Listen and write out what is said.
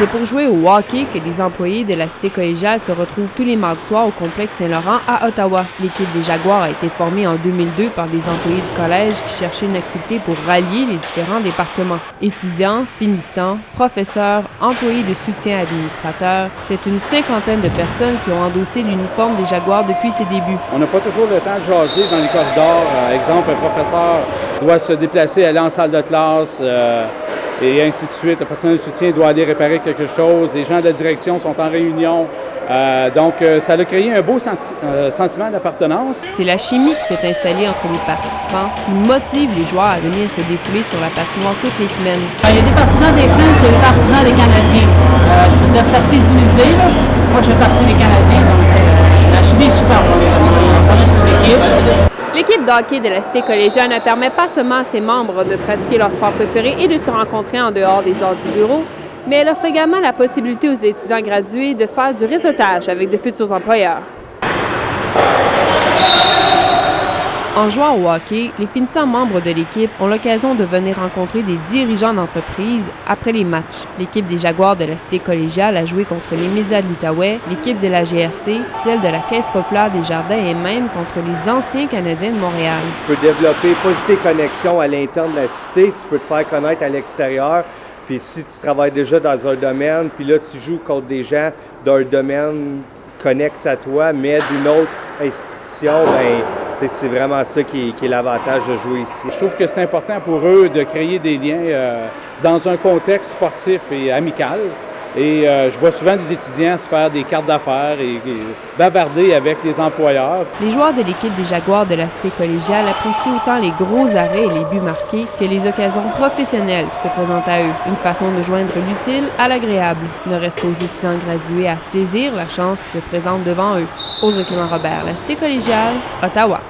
C'est pour jouer au hockey que les employés de la cité collégiale se retrouvent tous les mardis soirs au complexe Saint-Laurent à Ottawa. L'équipe des Jaguars a été formée en 2002 par des employés du collège qui cherchaient une activité pour rallier les différents départements. Étudiants, finissants, professeurs, employés de soutien administrateurs, c'est une cinquantaine de personnes qui ont endossé l'uniforme des Jaguars depuis ses débuts. On n'a pas toujours le temps de jaser dans les corridors. Exemple, un professeur doit se déplacer, aller en salle de classe, et ainsi de suite. Le personnel de soutien doit aller réparer quelque chose. Les gens de la direction sont en réunion. Donc, ça a créé un beau sentiment d'appartenance. C'est la chimie qui s'est installée entre les participants qui motive les joueurs à venir se défouler sur la patinoire toutes les semaines. Il y a des partisans des Saints et des partisans des Canadiens. Je peux dire, c'est assez divisé. Là. Moi, je fais partie des Canadiens, donc la chimie est super bonne. On connaît toute l'équipe. L'équipe de hockey de la cité collégiale ne permet pas seulement à ses membres de pratiquer leur sport préféré et de se rencontrer en dehors des heures du bureau, mais elle offre également la possibilité aux étudiants gradués de faire du réseautage avec de futurs employeurs. En jouant au hockey, les finissants membres de l'équipe ont l'occasion de venir rencontrer des dirigeants d'entreprise après les matchs. L'équipe des Jaguars de la cité collégiale a joué contre les médias de l'Outaouais, l'équipe de la GRC, celle de la Caisse populaire des Jardins et même contre les anciens Canadiens de Montréal. Tu peux développer pas juste tes connexions à l'interne de la cité, tu peux te faire connaître à l'extérieur. Puis si tu travailles déjà dans un domaine, puis là tu joues contre des gens d'un domaine connexe à toi, mais d'une autre institution, bien, c'est vraiment ça qui est l'avantage de jouer ici. Je trouve que c'est important pour eux de créer des liens dans un contexte sportif et amical. Et je vois souvent des étudiants se faire des cartes d'affaires et bavarder avec les employeurs. Les joueurs de l'équipe des Jaguars de la cité collégiale apprécient autant les gros arrêts et les buts marqués que les occasions professionnelles qui se présentent à eux. Une façon de joindre l'utile à l'agréable. Ne reste qu'aux étudiants gradués à saisir la chance qui se présente devant eux. Audrey Clément Robert, la cité collégiale, Ottawa.